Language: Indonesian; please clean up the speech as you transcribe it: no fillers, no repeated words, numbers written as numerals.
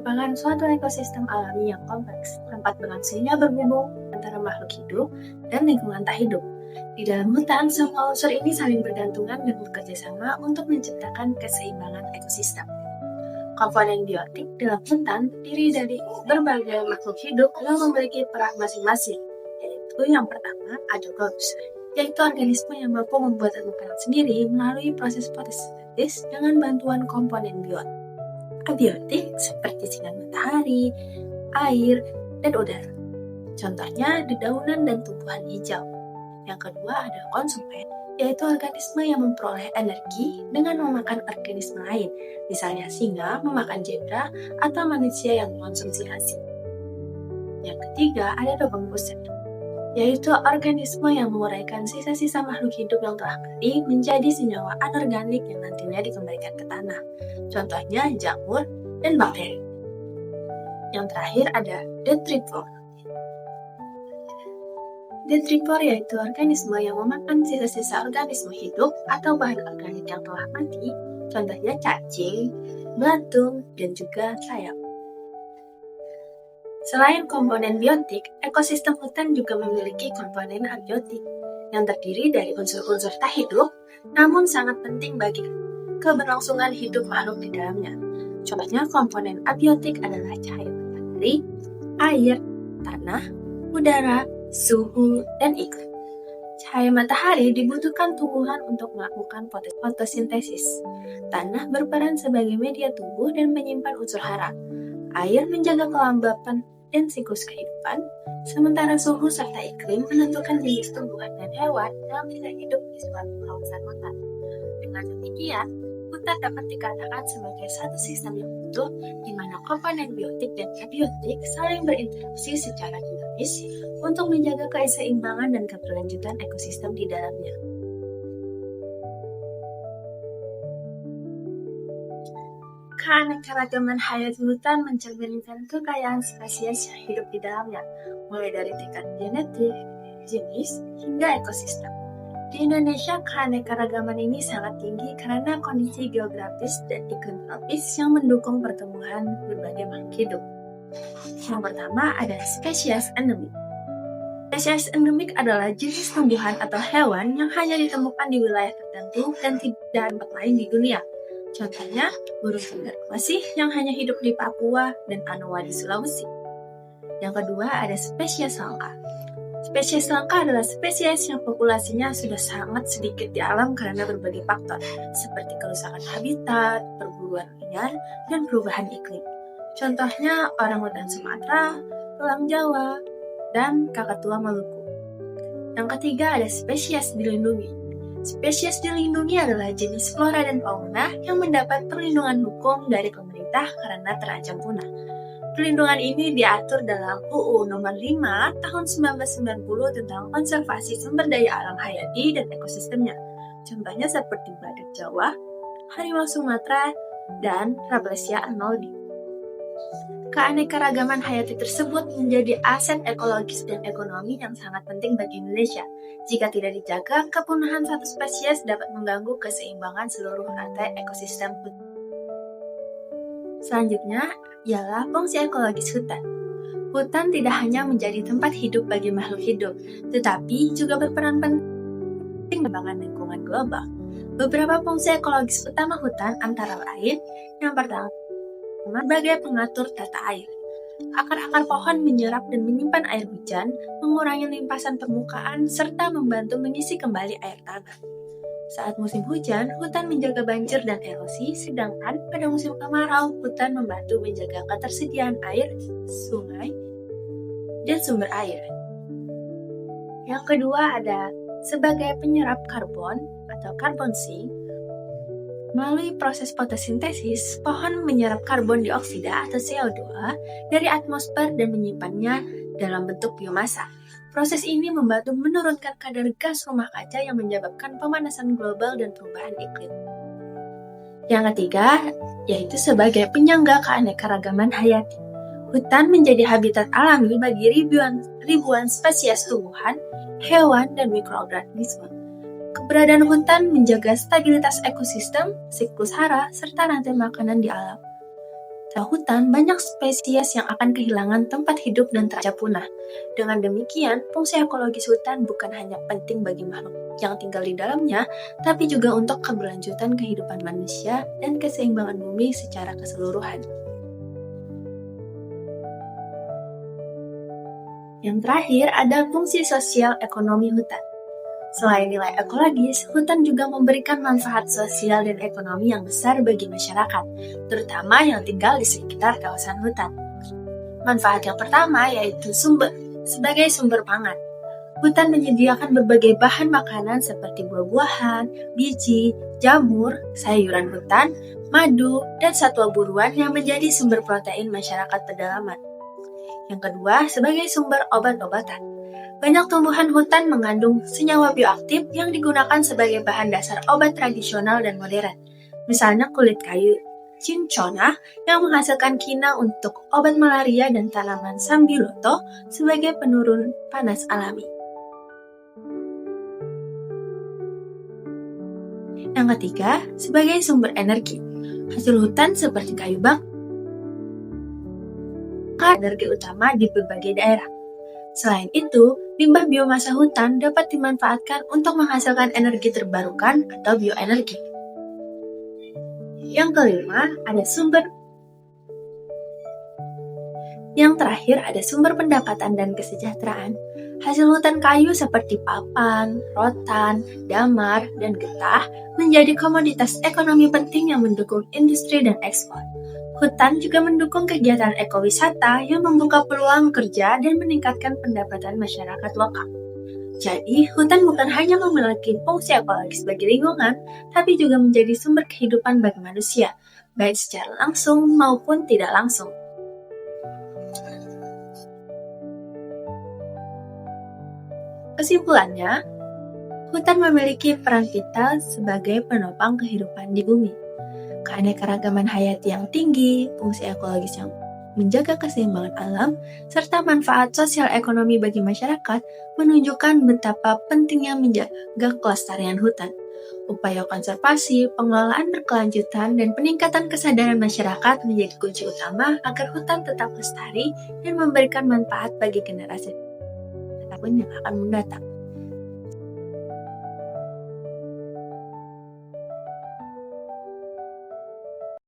merupakan suatu ekosistem alami yang kompleks, tempat berlangsungnya berhubung antara makhluk hidup dan lingkungan tak hidup. Di dalam hutan, semua unsur ini saling bergantungan dan bekerja sama untuk menciptakan keseimbangan ekosistem. Komponen biotik dalam hutan terdiri dari berbagai makhluk hidup yang memiliki peran masing-masing, yaitu yang pertama ada groups, yaitu organisme yang mampu membuat makanan sendiri melalui proses fotosintesis dengan bantuan komponen biotik. Abiotik seperti sinar matahari, air, dan udara. Contohnya dedaunan dan tumbuhan hijau. Yang kedua ada konsumen, yaitu organisme yang memperoleh energi dengan memakan organisme lain, misalnya singa memakan zebra atau manusia yang mengonsumsi nasi. Yang ketiga ada decomposer, yaitu organisme yang menguraikan sisa-sisa makhluk hidup yang telah mati menjadi senyawa anorganik yang nantinya dikembalikan ke tanah. Contohnya jamur dan bakteri. Yang terakhir ada detritivore. Detritivore yaitu organisme yang memakan sisa-sisa organisme hidup atau bahan organik yang telah mati. Contohnya cacing, belatung, dan juga sayap. Selain komponen biotik, ekosistem hutan juga memiliki komponen abiotik yang terdiri dari unsur-unsur tak hidup, namun sangat penting bagi keberlangsungan hidup makhluk di dalamnya. Contohnya komponen abiotik adalah cahaya matahari, air, tanah, udara, suhu, dan iklim. Cahaya matahari dibutuhkan tumbuhan untuk melakukan fotosintesis. Tanah berperan sebagai media tumbuh dan menyimpan unsur hara. Air menjaga kelembapan dan siklus kehidupan, sementara suhu serta iklim menentukan jenis tumbuhan dan hewan yang tidak hidup di suatu kawasan hutan. Dengan demikian, hutan dapat dikatakan sebagai satu sistem yang utuh di mana komponen biotik dan abiotik saling berinteraksi secara dinamis untuk menjaga keseimbangan dan keberlanjutan ekosistem di dalamnya. Keanekaragaman hayati hutan mencerminkan kekayaan spesies yang hidup di dalamnya, mulai dari tingkat genetik, jenis, hingga ekosistem. Di Indonesia, keanekaragaman ini sangat tinggi karena kondisi geografis dan iklim tropis yang mendukung pertumbuhan berbagai makhluk hidup. Yang pertama ada spesies endemik. Spesies endemik adalah jenis tumbuhan atau hewan yang hanya ditemukan di wilayah tertentu dan tidak ada tempat lain di dunia. Contohnya, burung cendrawasih yang hanya hidup di Papua dan Anoa di Sulawesi. Yang kedua ada spesies langka. Spesies langka adalah spesies yang populasinya sudah sangat sedikit di alam karena berbagai faktor, seperti kerusakan habitat, perburuan liar, dan perubahan iklim. Contohnya orangutan Sumatera, elang Jawa, dan kakatua Maluku. Yang ketiga ada spesies dilindungi. Spesies dilindungi adalah jenis flora dan fauna yang mendapat perlindungan hukum dari pemerintah karena terancam punah. Perlindungan ini diatur dalam UU Nomor 5 Tahun 1990 tentang konservasi sumber daya alam hayati dan ekosistemnya. Contohnya seperti badak Jawa, harimau Sumatera, dan Rafflesia arnoldii. Keanekaragaman hayati tersebut menjadi aset ekologis dan ekonomi yang sangat penting bagi Indonesia. Jika tidak dijaga, kepunahan satu spesies dapat mengganggu keseimbangan seluruh rantai ekosistem hutan. Selanjutnya ialah fungsi ekologis hutan. Hutan tidak hanya menjadi tempat hidup bagi makhluk hidup, tetapi juga berperan penting dalam lingkungan global. Beberapa fungsi ekologis utama hutan antara lain, yang pertama, sebagai pengatur tata air. Akar-akar pohon menyerap dan menyimpan air hujan, mengurangi limpasan permukaan, serta membantu mengisi kembali air tanah. Saat musim hujan, hutan menjaga banjir dan erosi, sedangkan pada musim kemarau, hutan membantu menjaga ketersediaan air, sungai, dan sumber air. Yang kedua ada sebagai penyerap karbon atau carbon sink. Melalui proses fotosintesis, pohon menyerap karbon dioksida atau CO2 dari atmosfer dan menyimpannya dalam bentuk biomasa. Proses ini membantu menurunkan kadar gas rumah kaca yang menyebabkan pemanasan global dan perubahan iklim. Yang ketiga, yaitu sebagai penyangga keanekaragaman hayati. Hutan menjadi habitat alami bagi ribuan spesies tumbuhan, hewan, dan mikroorganisme. Keberadaan hutan menjaga stabilitas ekosistem, siklus hara, serta rantai makanan di alam. Tanpa hutan, banyak spesies yang akan kehilangan tempat hidup dan terancam punah. Dengan demikian, fungsi ekologis hutan bukan hanya penting bagi makhluk yang tinggal di dalamnya, tapi juga untuk keberlanjutan kehidupan manusia dan keseimbangan bumi secara keseluruhan. Yang terakhir, ada fungsi sosial ekonomi hutan. Selain nilai ekologis, hutan juga memberikan manfaat sosial dan ekonomi yang besar bagi masyarakat, terutama yang tinggal di sekitar kawasan hutan. Manfaat yang pertama yaitu sebagai sumber pangan. Hutan menyediakan berbagai bahan makanan seperti buah-buahan, biji, jamur, sayuran hutan, madu, dan satwa buruan yang menjadi sumber protein masyarakat pedalaman. Yang kedua, sebagai sumber obat-obatan. Banyak tumbuhan hutan mengandung senyawa bioaktif yang digunakan sebagai bahan dasar obat tradisional dan modern. Misalnya kulit kayu cinchona yang menghasilkan kina untuk obat malaria dan tanaman sambiloto sebagai penurun panas alami. Yang ketiga, sebagai sumber energi. Hasil hutan seperti kayu bakar energi utama di berbagai daerah. Selain itu, limbah biomasa hutan dapat dimanfaatkan untuk menghasilkan energi terbarukan atau bioenergi. Yang kelima, Yang terakhir ada sumber pendapatan dan kesejahteraan. Hasil hutan kayu seperti papan, rotan, damar, dan getah menjadi komoditas ekonomi penting yang mendukung industri dan ekspor. Hutan juga mendukung kegiatan ekowisata yang membuka peluang kerja dan meningkatkan pendapatan masyarakat lokal. Jadi, hutan bukan hanya memiliki fungsi ekologis bagi lingkungan, tapi juga menjadi sumber kehidupan bagi manusia, baik secara langsung maupun tidak langsung. Kesimpulannya, hutan memiliki peran vital sebagai penopang kehidupan di bumi. Keanekaragaman hayati yang tinggi, fungsi ekologis yang menjaga keseimbangan alam, serta manfaat sosial ekonomi bagi masyarakat menunjukkan betapa pentingnya menjaga kelestarian hutan. Upaya konservasi, pengelolaan berkelanjutan, dan peningkatan kesadaran masyarakat menjadi kunci utama agar hutan tetap lestari dan memberikan manfaat bagi generasi yang akan mendatang.